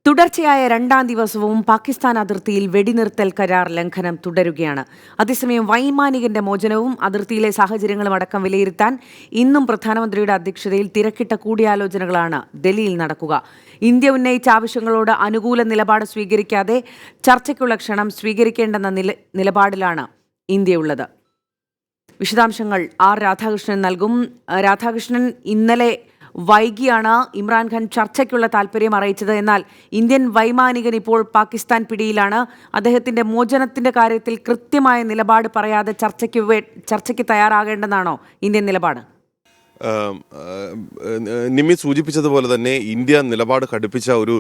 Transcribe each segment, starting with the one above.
തുടർച്ചയായ രണ്ടാം ദിവസവും പാകിസ്ഥാൻ അതിർത്തിയിൽ വെടിനിർത്തൽ കരാർ ലംഘനം തുടരുകയാണ്. അതേസമയം വൈമാനികന്റെ മോചനവും അതിർത്തിയിലെ സാഹചര്യങ്ങളും അടക്കം വിലയിരുത്താൻ ഇന്നും പ്രധാനമന്ത്രിയുടെ അധ്യക്ഷതയിൽ തിരക്കിട്ട കൂടിയാലോചനകളാണ് ഡൽഹിയിൽ നടക്കുക. ഇന്ത്യ ഉന്നയിച്ച ആവശ്യങ്ങളോട് അനുകൂല നിലപാട് സ്വീകരിക്കാതെ ചർച്ചയ്ക്കുള്ള ക്ഷണം സ്വീകരിക്കേണ്ടെന്ന നിലപാടിലാണ് ഇന്ത്യയുള്ളത്. വിശദാംശങ്ങൾ രാധാകൃഷ്ണൻ നൽകും. രാധാകൃഷ്ണൻ, ഇന്നലെ വൈകിയാണ് ഇമ്രാൻഖാൻ ചർച്ചയ്ക്കുള്ള താല്പര്യം അറിയിച്ചത്. എന്നാൽ ഇന്ത്യൻ വൈമാനികൻ ഇപ്പോൾ പാകിസ്ഥാൻ പിടിയിലാണ്. അദ്ദേഹത്തിന്റെ മോചനത്തിന്റെ കാര്യത്തിൽ കൃത്യമായ നിലപാട് പറയാതെ ചർച്ചയ്ക്ക് തയ്യാറാകേണ്ടെന്നാണോ ഇന്ത്യൻ നിലപാട്? നിമ്മി സൂചിപ്പിച്ചതുപോലെ തന്നെ ഇന്ത്യ നിലപാട് കടുപ്പിച്ച ഒരു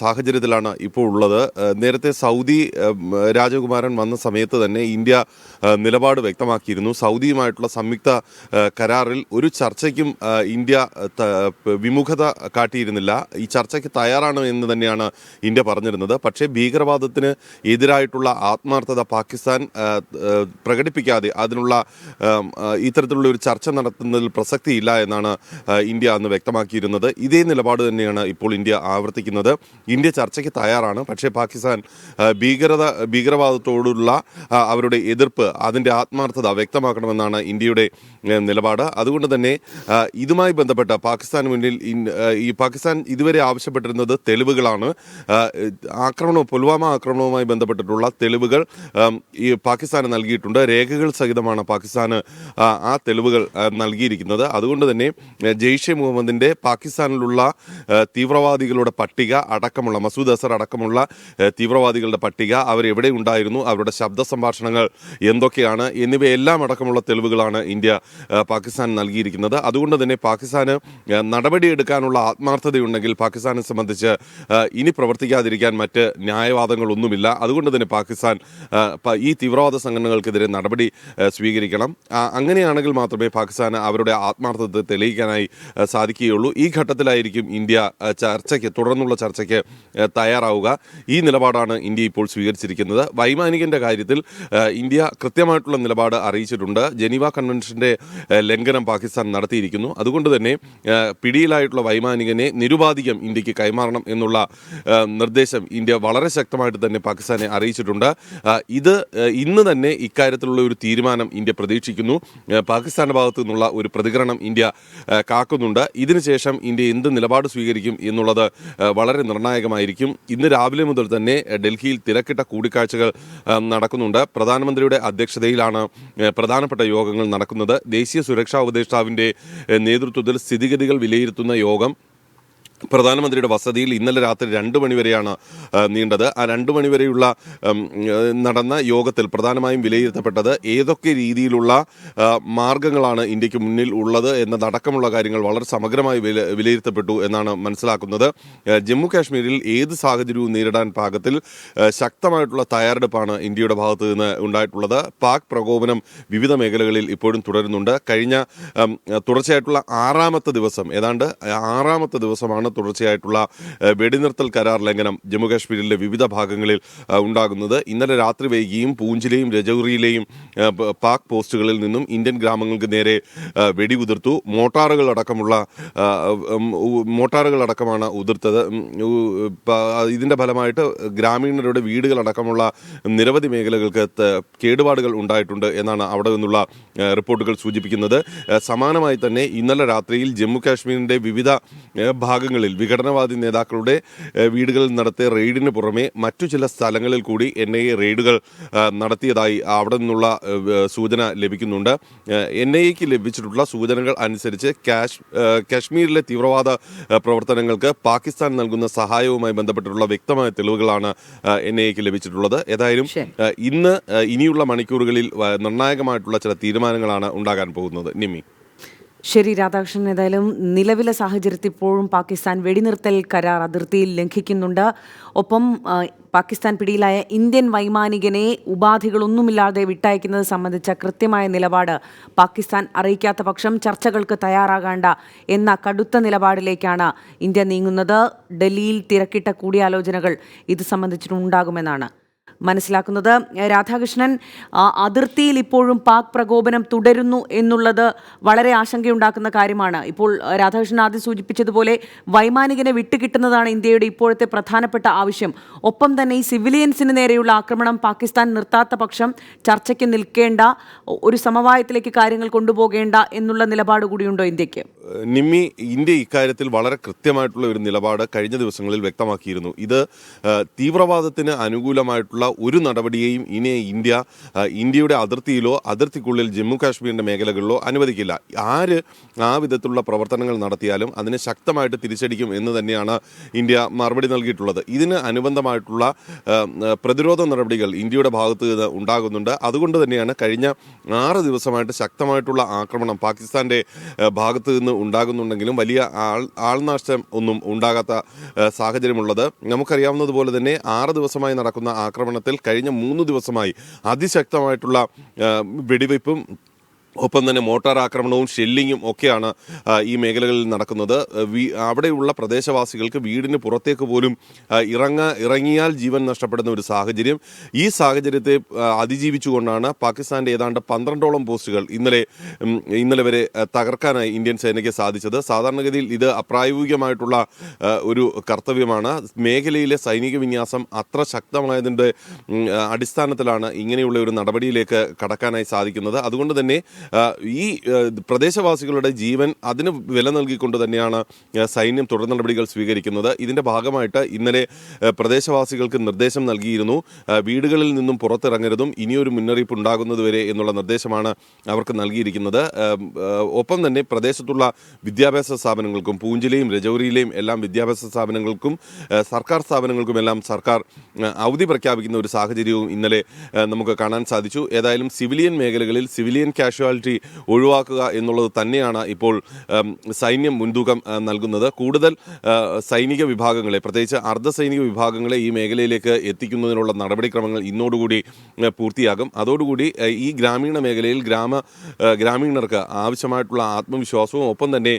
സാഹചര്യത്തിലാണ് ഇപ്പോൾ ഉള്ളത്. നേരത്തെ സൗദി രാജകുമാരൻ വന്ന സമയത്ത് തന്നെ ഇന്ത്യ നിലപാട് വ്യക്തമാക്കിയിരുന്നു. സൗദിയുമായിട്ടുള്ള സംയുക്ത കരാറിൽ ഒരു ചർച്ചയ്ക്കും ഇന്ത്യ വിമുഖത കാട്ടിയിരുന്നില്ല. ഈ ചർച്ചയ്ക്ക് തയ്യാറാണ് എന്ന് തന്നെയാണ് ഇന്ത്യ പറഞ്ഞിരുന്നത്. പക്ഷേ ഭീകരവാദത്തിന് എതിരായിട്ടുള്ള ആത്മാർത്ഥത പാകിസ്ഥാൻ പ്രകടിപ്പിക്കാതെ അതിനുള്ള ഇത്തരത്തിലുള്ള ഒരു ചർച്ച നടത്തുന്നതിൽ പ്രസക്തി ഇല്ല എന്നാണ് ഇന്ത്യ അന്ന് വ്യക്തമാക്കിയിരുന്നത്. ഇതേ നിലപാട് തന്നെയാണ് ഇപ്പോൾ ഇന്ത്യ ആവർത്തിക്കുന്നത്. ഇന്ത്യ ചർച്ചയ്ക്ക് തയ്യാറാണ്, പക്ഷേ പാകിസ്ഥാൻ ഭീകരവാദത്തോടുള്ള അവരുടെ എതിർപ്പ്, അതിൻ്റെ ആത്മാർത്ഥത വ്യക്തമാക്കണമെന്നാണ് ഇന്ത്യയുടെ നിലപാട്. അതുകൊണ്ട് തന്നെ ഇതുമായി ബന്ധപ്പെട്ട പാകിസ്ഥാന് മുന്നിൽ പാകിസ്ഥാൻ ഇതുവരെ ആവശ്യപ്പെട്ടിരുന്നത് തെളിവുകളാണ്. പുൽവാമ ആക്രമണവുമായി ബന്ധപ്പെട്ടിട്ടുള്ള തെളിവുകൾ ഈ പാകിസ്ഥാന് നൽകിയിട്ടുണ്ട്. രേഖകൾ സഹിതമാണ് പാകിസ്ഥാന് ആ തെളിവുകൾ നൽകിയിരിക്കുന്നത്. അതുകൊണ്ട് തന്നെ ജെയ്ഷെ മുഹമ്മദിന്റെ പാകിസ്ഥാനിലുള്ള തീവ്രവാദികളുടെ പട്ടിക അടക്കമുള്ള, മസൂദ് അസർ അടക്കമുള്ള തീവ്രവാദികളുടെ പട്ടിക, അവരെവിടെ ഉണ്ടായിരുന്നു, അവരുടെ ശബ്ദ സംഭാഷണങ്ങൾ എന്തൊക്കെയാണ് എന്നിവയെല്ലാം അടക്കമുള്ള തെളിവുകളാണ് ഇന്ത്യ പാകിസ്ഥാൻ നൽകിയിരിക്കുന്നത്. അതുകൊണ്ട് തന്നെ പാകിസ്ഥാന് നടപടിയെടുക്കാനുള്ള ആത്മാർത്ഥതയുണ്ടെങ്കിൽ പാകിസ്ഥാനെ സംബന്ധിച്ച് ഇനി പ്രവർത്തിക്കാതിരിക്കാൻ മറ്റ് ന്യായവാദങ്ങളൊന്നുമില്ല. അതുകൊണ്ട് തന്നെ പാകിസ്ഥാൻ ഈ തീവ്രവാദ സംഘടനകൾക്കെതിരെ നടപടി സ്വീകരിക്കണം. അങ്ങനെയാണെങ്കിൽ മാത്രമേ പാകിസ്ഥാന് അവരുടെ ആത്മാർത്ഥത തെളിയിക്കാനായി സാധിക്കുകയുള്ളൂ. ഈ ഘട്ടത്തിലായിരിക്കും ഇന്ത്യ തുടർന്നുള്ള ചർച്ചയ്ക്ക് തയ്യാറാവുക. ഈ നിലപാടാണ് ഇന്ത്യ ഇപ്പോൾ സ്വീകരിച്ചിരിക്കുന്നത്. വൈമാനികന്റെ കാര്യത്തിൽ ഇന്ത്യ കൃത്യമായിട്ടുള്ള നിലപാട് അറിയിച്ചിട്ടുണ്ട്. ജനീവ കൺവെൻഷന്റെ ലംഘനം പാകിസ്ഥാൻ നടത്തിയിരിക്കുന്നു. അതുകൊണ്ട് തന്നെ പിടിയിലായിട്ടുള്ള വൈമാനികനെ നിരുപാധികം ഇന്ത്യക്ക് കൈമാറണം എന്നുള്ള നിർദ്ദേശം ഇന്ത്യ വളരെ ശക്തമായിട്ട് തന്നെ പാകിസ്ഥാനെ അറിയിച്ചിട്ടുണ്ട്. ഇന്ന് തന്നെ ഇക്കാര്യത്തിലുള്ള ഒരു തീരുമാനം ഇന്ത്യ പ്രതീക്ഷിക്കുന്നു. പാകിസ്ഥാന്റെ ഭാഗത്തു നിന്നുള്ള ഒരു പ്രതികരണം ഇന്ത്യ കാക്കുന്നുണ്ട്. ഇതിനുശേഷം ഇന്ത്യ എന്ത് നിലപാട് സ്വീകരിക്കും എന്നുള്ളത് വളരെ നിർണായകമായിരിക്കും. ഇന്ന് രാവിലെ മുതൽ തന്നെ ഡൽഹിയിൽ തിരക്കിട്ട കൂടിക്കാഴ്ചകൾ നടക്കുന്നുണ്ട്. പ്രധാനമന്ത്രിയുടെ അധ്യക്ഷതയിലാണ് പ്രധാനപ്പെട്ട യോഗങ്ങൾ നടക്കുന്നത്. ദേശീയ സുരക്ഷാ ഉപദേഷ്ടാവിന്റെ നേതൃത്വത്തിൽ സ്ഥിതിഗതികൾ വിലയിരുത്തുന്ന യോഗം പ്രധാനമന്ത്രിയുടെ വസതിയിൽ ഇന്നലെ രാത്രി 2 മണിവരെയാണ് നീണ്ടത്. ആ 2 മണിവരെയുള്ള നടന്ന യോഗത്തിൽ പ്രധാനമായും വിലയിരുത്തപ്പെട്ടത് ഏതൊക്കെ രീതിയിലുള്ള മാർഗങ്ങളാണ് ഇന്ത്യക്ക് മുന്നിൽ ഉള്ളത് എന്നതടക്കമുള്ള കാര്യങ്ങൾ വളരെ സമഗ്രമായി വിലയിരുത്തപ്പെട്ടു എന്നാണ് മനസ്സിലാക്കുന്നത്. ജമ്മു കാശ്മീരിൽ ഏത് സാഹചര്യവും നേരിടാൻ പാകത്തിൽ ശക്തമായിട്ടുള്ള തയ്യാറെടുപ്പാണ് ഇന്ത്യയുടെ ഭാഗത്ത് നിന്ന് ഉണ്ടായിട്ടുള്ളത്. പാക് പ്രകോപനം വിവിധ മേഖലകളിൽ ഇപ്പോഴും തുടരുന്നുണ്ട്. കഴിഞ്ഞ തുടർച്ചയായിട്ടുള്ള 6ാമത്തെ ദിവസമാണ് തുടർച്ചയായിട്ടുള്ള വെടിനിർത്തൽ കരാർ ലംഘനം ജമ്മുകാശ്മീരിലെ വിവിധ ഭാഗങ്ങളിൽ ഉണ്ടാകുന്നത്. ഇന്നലെ രാത്രി വൈകിയും പൂഞ്ചിലെയും രജൌരിയിലെയും പാക് പോസ്റ്റുകളിൽ നിന്നും ഇന്ത്യൻ ഗ്രാമങ്ങൾക്ക് നേരെ വെടിയുതിർത്തു. മോട്ടാറുകളടക്കമാണ് ഉതിർത്തത്. ഇതിന്റെ ഫലമായിട്ട് ഗ്രാമീണരുടെ വീടുകളടക്കമുള്ള നിരവധി മേഖലകൾക്ക് കേടുപാടുകൾ ഉണ്ടായിട്ടുണ്ട് എന്നാണ് അവിടെ നിന്നുള്ള റിപ്പോർട്ടുകൾ സൂചിപ്പിക്കുന്നത്. സമാനമായി തന്നെ ഇന്നലെ രാത്രിയിൽ ജമ്മു കാശ്മീരിന്റെ വിവിധ ഭാഗങ്ങളിൽ വിഘടനവാദി നേതാക്കളുടെ വീടുകളിൽ നടത്തിയ റെയ്ഡിന് പുറമെ മറ്റു ചില സ്ഥലങ്ങളിൽ കൂടി NIA റെയ്ഡുകൾ നടത്തിയതായി അവിടെ നിന്നുള്ള സൂചന ലഭിക്കുന്നുണ്ട്. NIAക്ക് ലഭിച്ചിട്ടുള്ള സൂചനകൾ അനുസരിച്ച് കാശ്മീരിലെ തീവ്രവാദ പ്രവർത്തനങ്ങൾക്ക് പാകിസ്ഥാൻ നൽകുന്ന സഹായവുമായി ബന്ധപ്പെട്ടിട്ടുള്ള വ്യക്തമായ തെളിവുകളാണ് NIAക്ക് ലഭിച്ചിട്ടുള്ളത്. ഏതായാലും ഇനിയുള്ള മണിക്കൂറുകളിൽ നിർണായകമായിട്ടുള്ള ചില തീരുമാനങ്ങളാണ് ഉണ്ടാകാൻ പോകുന്നത്. നിമ്മി. ശരി രാധാകൃഷ്ണൻ, ഏതായാലും നിലവിലെ സാഹചര്യത്തിൽ ഇപ്പോഴും പാകിസ്ഥാൻ വെടിനിർത്തൽ കരാർ അതിർത്തിയിൽ ലംഘിക്കുന്നുണ്ട്. ഒപ്പം പാകിസ്ഥാൻ പിടിയിലായ ഇന്ത്യൻ വൈമാനികനെ ഉപാധികളൊന്നുമില്ലാതെ വിട്ടയക്കുന്നത് സംബന്ധിച്ച കൃത്യമായ നിലപാട് പാകിസ്ഥാൻ അറിയിക്കാത്ത പക്ഷം ചർച്ചകൾക്ക് തയ്യാറാകേണ്ട എന്ന കടുത്ത നിലപാടിലേക്കാണ് ഇന്ത്യ നീങ്ങുന്നത്. ഡൽഹിയിൽ തിരക്കിട്ട കൂടിയാലോചനകൾ ഇത് സംബന്ധിച്ചിട്ടുണ്ടാകുമെന്നാണ് മനസ്സിലാക്കുന്നത്. രാധാകൃഷ്ണൻ, അതിർത്തിയിൽ ഇപ്പോഴും പാക് പ്രകോപനം തുടരുന്നു എന്നുള്ളത് വളരെ ആശങ്കയുണ്ടാക്കുന്ന കാര്യമാണ്. ഇപ്പോൾ രാധാകൃഷ്ണൻ ആദ്യം സൂചിപ്പിച്ചതുപോലെ വൈമാനികനെ വിട്ടുകിട്ടുന്നതാണ് ഇന്ത്യയുടെ ഇപ്പോഴത്തെ പ്രധാനപ്പെട്ട ആവശ്യം. ഒപ്പം തന്നെ ഈ സിവിലിയൻസിന് നേരെയുള്ള ആക്രമണം പാകിസ്ഥാൻ നിർത്താത്ത പക്ഷം ചർച്ചയ്ക്ക് നിൽക്കേണ്ട, ഒരു സമവായത്തിലേക്ക് കാര്യങ്ങൾ കൊണ്ടുപോകേണ്ട എന്നുള്ള നിലപാട് കൂടിയുണ്ടോ ഇന്ത്യക്ക്? നിമ്മി, ഇന്ത്യ ഇക്കാര്യത്തിൽ വളരെ കൃത്യമായിട്ടുള്ള ഒരു നിലപാട് കഴിഞ്ഞ ദിവസങ്ങളിൽ വ്യക്തമാക്കിയിരുന്നു. ഇത് തീവ്രവാദത്തിന് അനുകൂലമായിട്ടുള്ള ഒരു നടപടിയെയും ഇനി ഇന്ത്യയുടെ അതിർത്തിയിലോ അതിർത്തിക്കുള്ളിൽ ജമ്മു കാശ്മീരിന്റെ മേഖലകളിലോ അനുവദിക്കില്ല. ആര് ആ വിധത്തിലുള്ള പ്രവർത്തനങ്ങൾ നടത്തിയാലും അതിനെ ശക്തമായിട്ട് തിരിച്ചടിക്കും എന്ന് തന്നെയാണ് ഇന്ത്യ മറുപടി നൽകിയിട്ടുള്ളത്. ഇതിന് അനുബന്ധമായിട്ടുള്ള പ്രതിരോധ നടപടികൾ ഇന്ത്യയുടെ ഭാഗത്ത് നിന്ന് ഉണ്ടാകുന്നുണ്ട്. അതുകൊണ്ട് തന്നെയാണ് കഴിഞ്ഞ 6 ദിവസമായിട്ട് ശക്തമായിട്ടുള്ള ആക്രമണം പാകിസ്ഥാന്റെ ഭാഗത്ത് നിന്ന് ഉണ്ടാകുന്നുണ്ടെങ്കിലും വലിയ ആൾനാശം ഒന്നും ഉണ്ടാകാത്ത സാഹചര്യമുള്ളത്. നമുക്കറിയാവുന്നതുപോലെ തന്നെ 6 ദിവസമായി നടക്കുന്ന ആക്രമണത്തിൽ കഴിഞ്ഞ 3 ദിവസമായി അതിശക്തമായിട്ടുള്ള വെടിവയ്പും ഒപ്പം തന്നെ മോട്ടാർ ആക്രമണവും ഷെല്ലിങ്ങും ഒക്കെയാണ് ഈ മേഖലകളിൽ നടക്കുന്നത്. അവിടെയുള്ള പ്രദേശവാസികൾക്ക് വീടിന് പുറത്തേക്ക് പോലും ഇറങ്ങിയാൽ ജീവൻ നഷ്ടപ്പെടുന്ന ഒരു സാഹചര്യം. ഈ സാഹചര്യത്തെ അതിജീവിച്ചുകൊണ്ടാണ് പാകിസ്ഥാന്റെ ഏതാണ്ട് 12ഓളം പോസ്റ്റുകൾ ഇന്നലെ വരെ തകർക്കാനായി ഇന്ത്യൻ സേനയ്ക്ക് സാധിച്ചത്. സാധാരണഗതിയിൽ ഇത് അപ്രായോഗികമായിട്ടുള്ള ഒരു കർത്തവ്യമാണ്. മേഖലയിലെ സൈനിക വിന്യാസം അത്ര ശക്തമായതിൻ്റെ അടിസ്ഥാനത്തിലാണ് ഇങ്ങനെയുള്ള ഒരു നടപടിയിലേക്ക് കടക്കാനായി സാധിക്കുന്നത്. അതുകൊണ്ട് തന്നെ ഈ പ്രദേശവാസികളുടെ ജീവൻ അതിന് വില നൽകിക്കൊണ്ട് തന്നെയാണ് സൈന്യം തുടർ നടപടികൾ സ്വീകരിക്കുന്നത്. ഇതിൻ്റെ ഭാഗമായിട്ട് ഇന്നലെ പ്രദേശവാസികൾക്ക് നിർദ്ദേശം നൽകിയിരുന്നു. വീടുകളിൽ നിന്നും പുറത്തിറങ്ങരുതും, ഇനിയൊരു മുന്നറിയിപ്പ് ഉണ്ടാകുന്നതുവരെ എന്നുള്ള നിർദ്ദേശമാണ് അവർക്ക് നൽകിയിരിക്കുന്നത്. ഒപ്പം തന്നെ പ്രദേശത്തുള്ള വിദ്യാഭ്യാസ സ്ഥാപനങ്ങൾക്കും പൂഞ്ചിലെയും രജൌരിയിലെയും എല്ലാം വിദ്യാഭ്യാസ സ്ഥാപനങ്ങൾക്കും സർക്കാർ സ്ഥാപനങ്ങൾക്കുമെല്ലാം സർക്കാർ അവധി പ്രഖ്യാപിക്കുന്ന ഒരു സാഹചര്യവും ഇന്നലെ നമുക്ക് കാണാൻ സാധിച്ചു. ഏതായാലും സിവിലിയൻ മേഖലകളിൽ സിവിലിയൻ കാഷ്വാലിറ്റി ഒഴിവാക്കുക എന്നുള്ളത് തന്നെയാണ് ഇപ്പോൾ സൈന്യം മുൻതൂക്കം നൽകുന്നത്. കൂടുതൽ സൈനിക വിഭാഗങ്ങളെ, പ്രത്യേകിച്ച് അർദ്ധ സൈനിക വിഭാഗങ്ങളെ ഈ മേഖലയിലേക്ക് എത്തിക്കുന്നതിനുള്ള നടപടിക്രമങ്ങൾ ഇന്നോടുകൂടി പൂർത്തിയാകും. അതോടുകൂടി ഈ ഗ്രാമീണ മേഖലയിൽ ഗ്രാമീണർക്ക് ആവശ്യമായിട്ടുള്ള ആത്മവിശ്വാസവും ഒപ്പം തന്നെ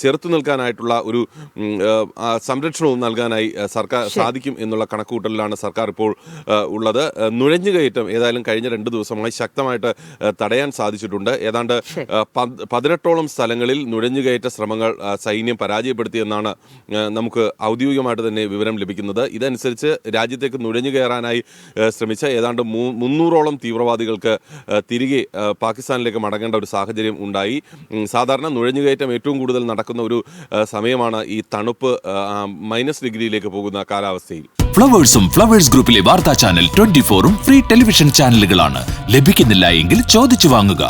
ചെറുത്തു നിൽക്കാനായിട്ടുള്ള ഒരു സംരക്ഷണവും നൽകാനായി സർക്കാർ സാധിക്കും എന്നുള്ള കണക്കുകൂട്ടലിലാണ് സർക്കാർ ഇപ്പോൾ ഉള്ളത്. നുഴഞ്ഞുകയറ്റം ഏതായാലും കഴിഞ്ഞ 2 ദിവസമായി ശക്തമായിട്ട് തടയാൻ സാധിച്ചിട്ടുണ്ട്. ഏതാണ്ട് 18ഓളം സ്ഥലങ്ങളിൽ നുഴഞ്ഞുകയറ്റ ശ്രമങ്ങൾ സൈന്യം പരാജയപ്പെടുത്തിയെന്നാണ് നമുക്ക് ഔദ്യോഗികമായിട്ട് തന്നെ വിവരം ലഭിക്കുന്നത്. ഇതനുസരിച്ച് രാജ്യത്തേക്ക് നുഴഞ്ഞു കയറാനായി ശ്രമിച്ച ഏതാണ്ട് 300ഓളം തീവ്രവാദികൾക്ക് തിരികെ പാകിസ്ഥാനിലേക്ക് മടങ്ങേണ്ട ഒരു സാഹചര്യം ഉണ്ടായി. സാധാരണ നുഴഞ്ഞുകയറ്റം ഏറ്റവും കൂടുതൽ നടക്കുന്ന ഒരു സമയമാണ് ഈ തണുപ്പ് -ഡിഗ്രിയിലേക്ക് പോകുന്ന കാലാവസ്ഥയിൽ. ഫ്ലവേഴ്സും ഫ്ലവേഴ്സ് ഗ്രൂപ്പിലെ വാർത്താ ചാനൽ 24ഉം ഫ്രീ ടെലിവിഷൻ ചാനലുകളാണ്. ലഭിക്കുന്നില്ല എങ്കിൽ ചോദിച്ചു വാങ്ങുക.